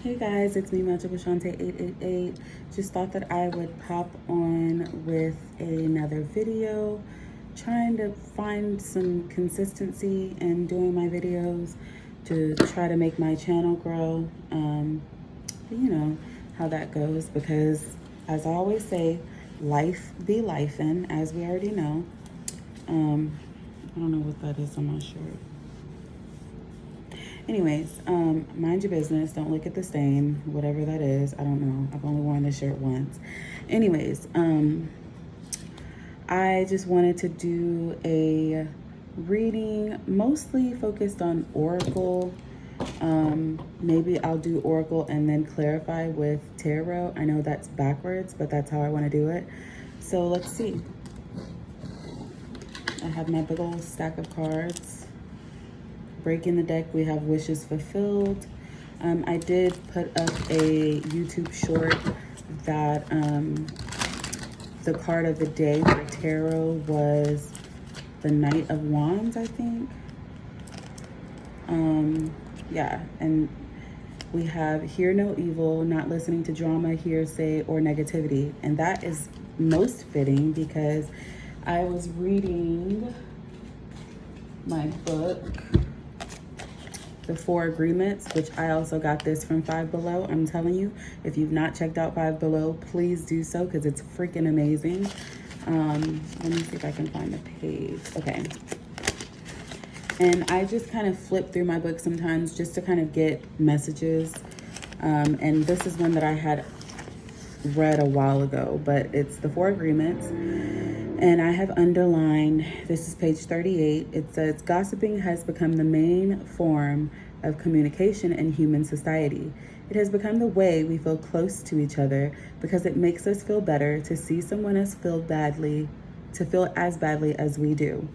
Hey guys, it's me, Magical Shante 888. Just thought that I would pop on with another video, trying to find some consistency in doing my videos to try to make my channel grow. You know how that goes, because as I always say, life be lifin', as we already know. I don't know what that is on my shirt. Anyways, mind your business. Don't look at the stain, whatever that is. I don't know. I've only worn this shirt once. Anyways, I just wanted to do a reading mostly focused on Oracle. Maybe I'll do Oracle and then clarify with Tarot. I know that's backwards, but that's how I want to do it. So let's see. I have my big old stack of cards. Breaking the deck, we have Wishes Fulfilled. I did put up a YouTube short that the card of the day for tarot was the Knight of Wands, I think. Yeah, and we have Hear No Evil, not listening to drama, hearsay, or negativity. And that is most fitting because I was reading my book, The Four Agreements, which I also got this from Five Below. I'm telling you, if you've not checked out Five Below, please do so because it's freaking amazing. Let me see if I can find the page. Okay. And I just kind of flip through my book sometimes just to kind of get messages. And this is one that I had read a while ago, but it's The Four Agreements. And I have underlined, this is page 38. It says, gossiping has become the main form of communication in human society. It has become the way we feel close to each other because it makes us feel better to see someone else feel badly, to feel as badly as we do.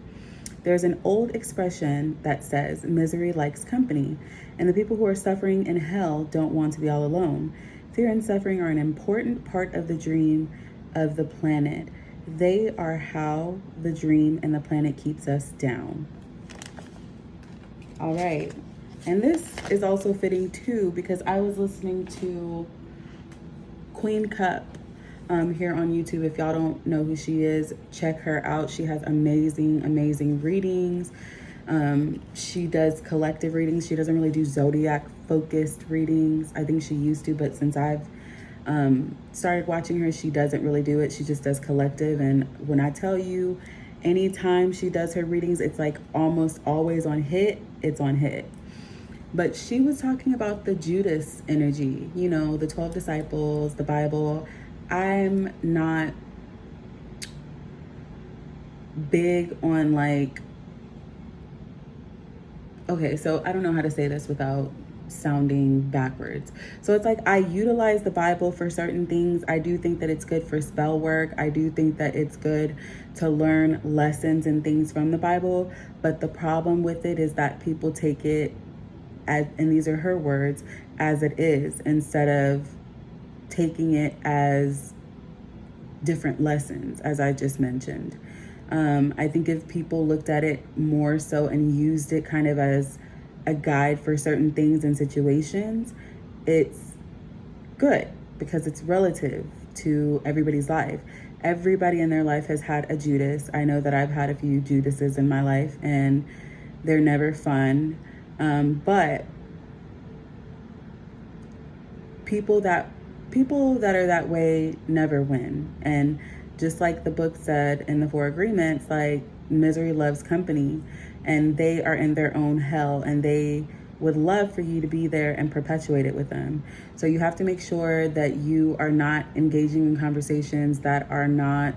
There's an old expression that says, misery likes company, and the people who are suffering in hell don't want to be all alone. Fear and suffering are an important part of the dream of the planet. They are how the dream and the planet keeps us down. All right. And this is also fitting too, because I was listening to Queen Cup here on YouTube. If y'all don't know who she is, check her out. She has amazing readings. She does collective readings. She doesn't really do zodiac focused readings. I think she used to, but since I've started watching her, she doesn't really do it. She just does collective. And when I tell you, anytime she does her readings, it's like almost always on hit. It's on hit. But she was talking about the Judas energy, you know, the 12 disciples, the Bible. I'm not big on like, okay, so I don't know how to say this without sounding backwards. So it's like I utilize the Bible for certain things. I do think that it's good for spell work. I do think that it's good to learn lessons and things from the Bible. But the problem with it is that people take it as, and these are her words, as it is, instead of taking it as different lessons, as I just mentioned. I think if people looked at it more so and used it kind of as a guide for certain things and situations, it's good because it's relative to everybody's life. Everybody in their life has had a Judas. I know that I've had a few Judases in my life and they're never fun. But people that are that way never win. And just like the book said in the Four Agreements, like misery loves company, and they are in their own hell and they would love for you to be there and perpetuate it with them. So you have to make sure that you are not engaging in conversations that are not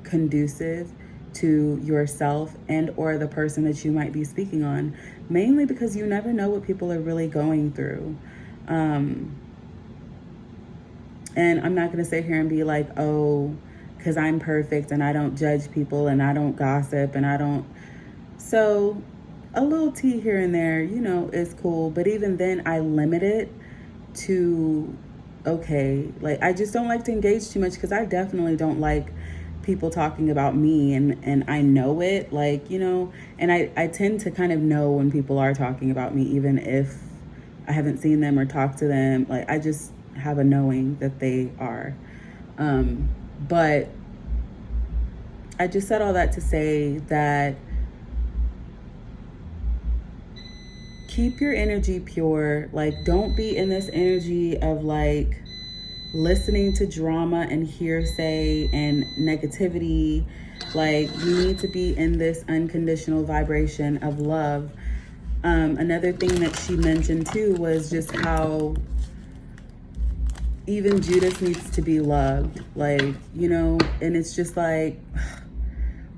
conducive to yourself and or the person that you might be speaking on, mainly because you never know what people are really going through. And I'm not going to sit here and be like, oh, because I'm perfect and I don't judge people and I don't gossip and I don't. So a little tea here and there, you know, is cool. But even then, I limit it to, okay, like I just don't like to engage too much because I definitely don't like people talking about me and I know it, like, you know, and I tend to kind of know when people are talking about me, even if I haven't seen them or talked to them. Like, I just have a knowing that they are. But I just said all that to say that keep your energy pure. Like, don't be in this energy of like listening to drama and hearsay and negativity. Like, you need to be in this unconditional vibration of love. Another thing that she mentioned too was just how even Judas needs to be loved. Like, you know, and it's just like,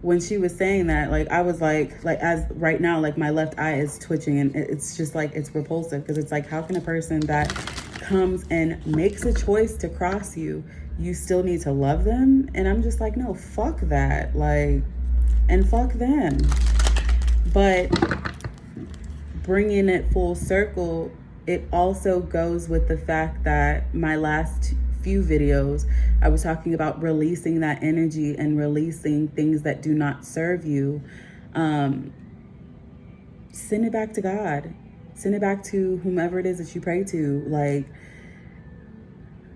when she was saying that, like, I was like as right now, like my left eye is twitching, and it's just like, it's repulsive, because it's like, how can a person that comes and makes a choice to cross you, you still need to love them? And I'm just like, no, fuck that. Like, and fuck them. But bringing it full circle, it also goes with the fact that my last few videos, I was talking about releasing that energy and releasing things that do not serve you. Send it back to God. Send it back to whomever it is that you pray to. Like,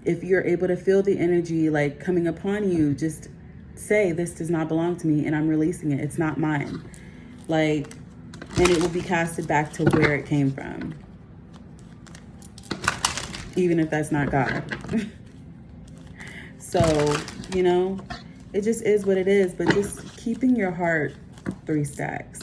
if you're able to feel the energy like coming upon you, just say, this does not belong to me, and I'm releasing it. It's not mine. Like, and it will be casted back to where it came from, even if that's not God. So, you know, it just is what it is. But just keeping your heart 3 stacks.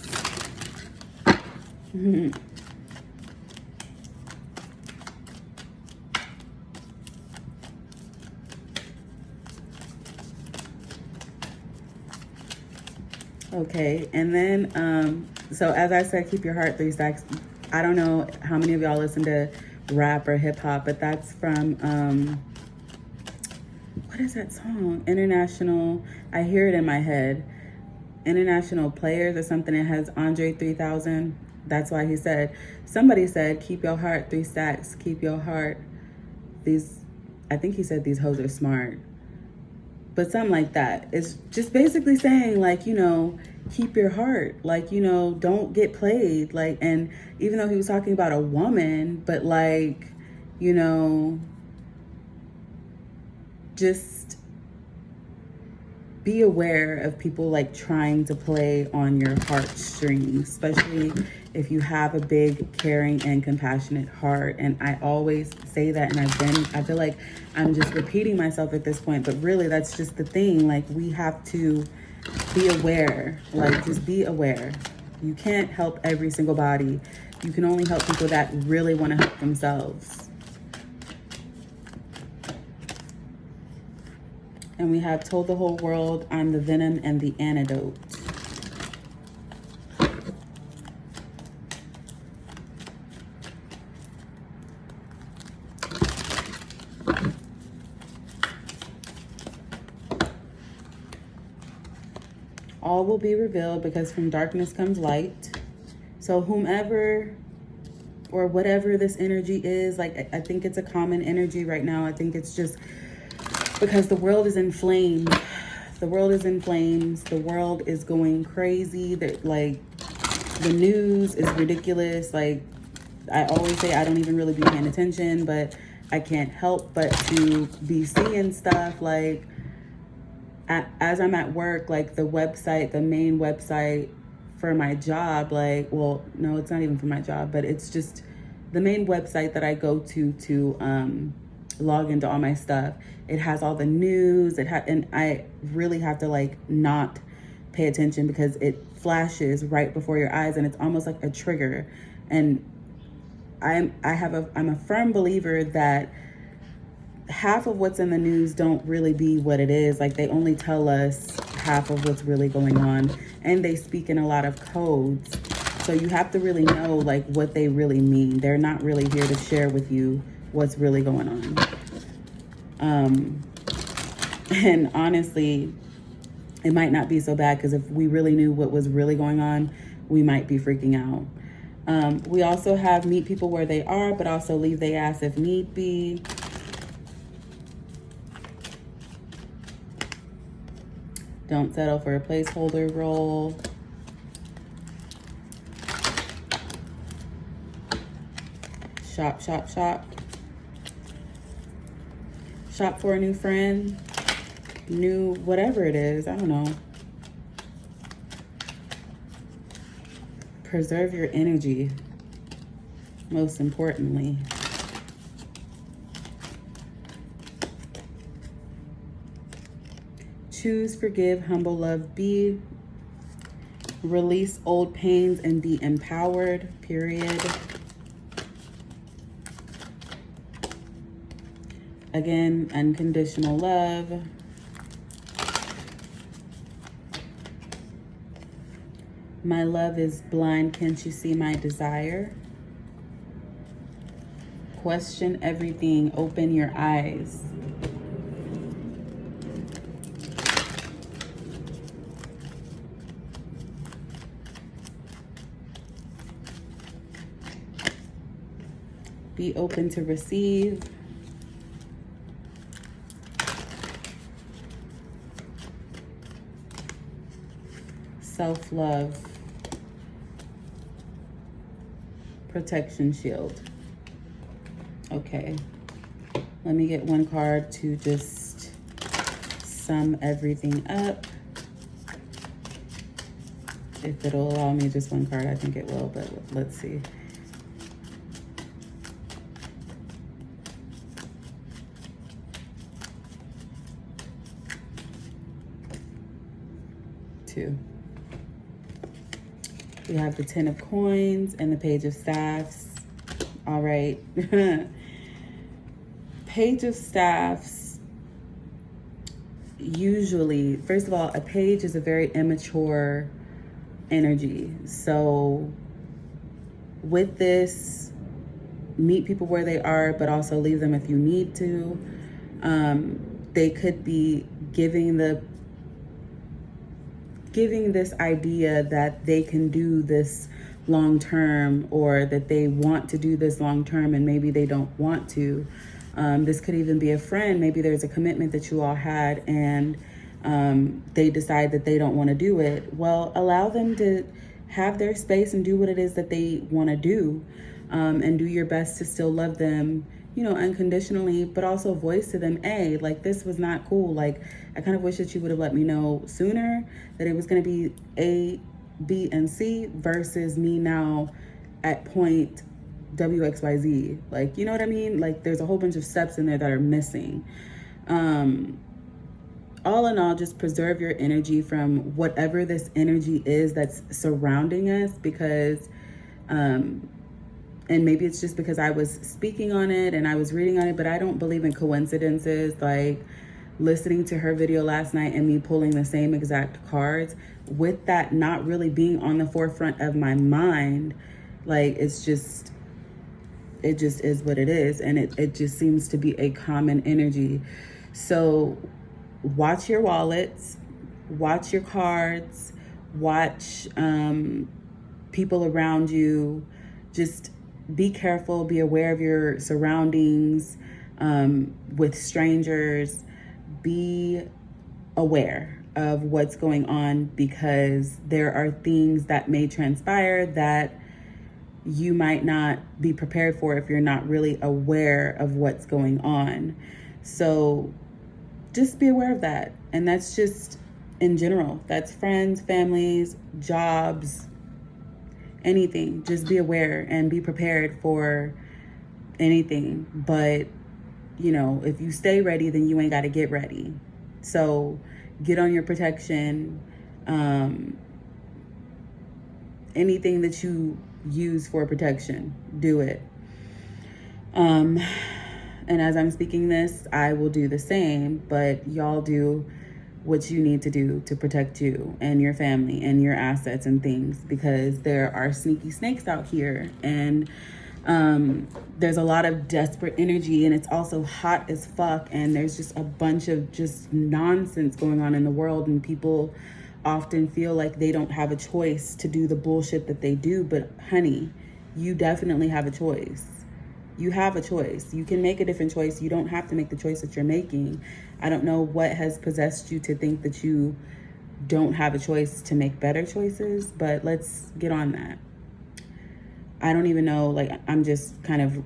Okay, and then, so as I said, keep your heart 3 stacks. I don't know how many of y'all listen to rap or hip hop, but that's from, what is that song? International, I hear it in my head. International Players or something. It has Andre 3000. That's why he said, somebody said, keep your heart 3 stacks, keep your heart. I think he said these hoes are smart. But something like that. It's just basically saying, like, you know, keep your heart. Like, you know, don't get played. Like, and even though he was talking about a woman, but like, you know, just be aware of people like trying to play on your heartstrings, especially if you have a big, caring, and compassionate heart. And I always say that, and I feel like I'm just repeating myself at this point, but really that's just the thing. Like, we have to be aware. Like, just be aware. You can't help every single body. You can only help people that really want to help themselves. And we have told the whole world I'm the venom and the antidote. All will be revealed, because from darkness comes light. So whomever or whatever this energy is, like, I think it's a common energy right now. I think it's just because the world is in flames. The world is in flames. The world is going crazy. That, like, the news is ridiculous. Like, I always say, I don't even really be paying attention, but I can't help but to be seeing stuff. Like, as I'm at work, like, the main website for my job, like, well, no, it's not even for my job, but it's just the main website that I go to log into all my stuff. It has all the news. And I really have to, like, not pay attention, because it flashes right before your eyes, and it's almost like a trigger. And I'm a firm believer that half of what's in the news don't really be what it is. Like, they only tell us half of what's really going on, and they speak in a lot of codes. So you have to really know, like, what they really mean. They're not really here to share with you what's really going on. And honestly, it might not be so bad, because if we really knew what was really going on, we might be freaking out. We also have meet people where they are, but also leave their ass if need be. Don't settle for a placeholder role. Shop, shop, shop. Shop for a new friend, new whatever it is, I don't know. Preserve your energy, most importantly. Choose, forgive, humble, love, be. Release old pains and be empowered, period. Again, unconditional love. My love is blind, can't you see my desire? Question everything, open your eyes. Be open to receive. Self-love. Protection shield. Okay. Let me get one card to just sum everything up. If it'll allow me just one card, I think it will, but let's see. Two. We have the 10 of coins and the page of staffs. All right. Page of staffs, usually, first of all, a page is a very immature energy. So with this, meet people where they are, but also leave them if you need to. They could be giving this idea that they can do this long term, or that they want to do this long term and maybe they don't want to. This could even be a friend. Maybe there's a commitment that you all had and they decide that they don't want to do it. Well, allow them to have their space and do what it is that they want to do, and do your best to still love them, you know, unconditionally, but also voice to them, hey, like, this was not cool. Like, I kind of wish that you would have let me know sooner that it was going to be A, B, and C versus me now at point WXYZ. Like, you know what I mean? Like, there's a whole bunch of steps in there that are missing. All in all, just preserve your energy from whatever this energy is that's surrounding us, because and maybe it's just because I was speaking on it and I was reading on it, but I don't believe in coincidences. Like, listening to her video last night and me pulling the same exact cards, with that not really being on the forefront of my mind, like, it just is what it is. And it just seems to be a common energy. So watch your wallets, watch your cards, watch people around you. Just be careful, be aware of your surroundings, with strangers. Be aware of what's going on, because there are things that may transpire that you might not be prepared for if you're not really aware of what's going on. So just be aware of that. And that's just in general. That's friends, families, jobs, anything. Just be aware and be prepared for anything. But, you know, if you stay ready, then you ain't got to get ready. So get on your protection. Anything that you use for protection, do it. And as I'm speaking this, I will do the same, but y'all do what you need to do to protect you and your family and your assets and things, because there are sneaky snakes out here, and there's a lot of desperate energy, and it's also hot as fuck, and there's just a bunch of just nonsense going on in the world, and people often feel like they don't have a choice to do the bullshit that they do. But honey, you definitely have a choice. You have a choice. You can make a different choice. You don't have to make the choice that you're making. I don't know what has possessed you to think that you don't have a choice to make better choices, but let's get on that. I don't even know, like, I'm just kind of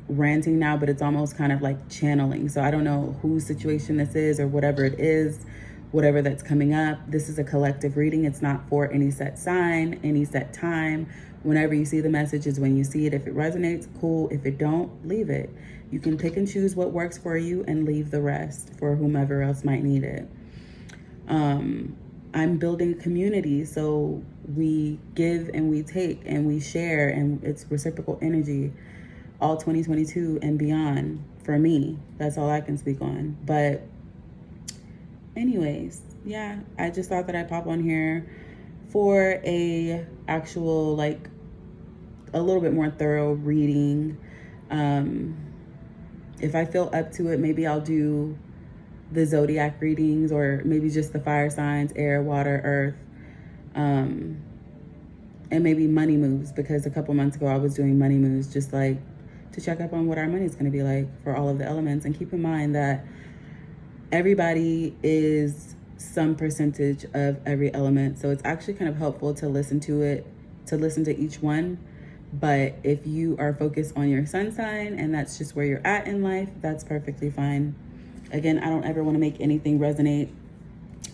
ranting now, but it's almost kind of like channeling. So I don't know whose situation this is or whatever it is, whatever that's coming up. This is a collective reading. It's not for any set sign, any set time. Whenever you see the message is when you see it. If it resonates, cool. If it don't, leave it. You can pick and choose what works for you and leave the rest for whomever else might need it. I'm building a community, so we give and we take and we share, and it's reciprocal energy all 2022 and beyond for me. That's all I can speak on. But anyways, yeah, I just thought that I'd pop on here for a actual, like, a little bit more thorough reading. If I feel up to it, maybe I'll do the zodiac readings, or maybe just the fire signs, air, water, earth, and maybe money moves, because a couple months ago I was doing money moves, just like to check up on what our money is going to be like for all of the elements. And keep in mind that everybody is some percentage of every element, so it's actually kind of helpful to listen to each one. But if you are focused on your sun sign and that's just where you're at in life, that's perfectly fine. Again, I don't ever want to make anything resonate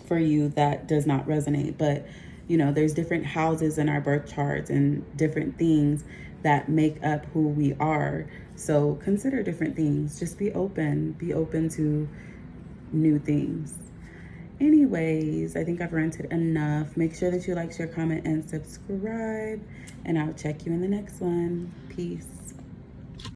for you that does not resonate. But, you know, there's different houses in our birth charts and different things that make up who we are. So consider different things. Just be open to new things. Anyways, I think I've ranted enough. Make sure that you like, share, comment, and subscribe. And I'll check you in the next one. Peace.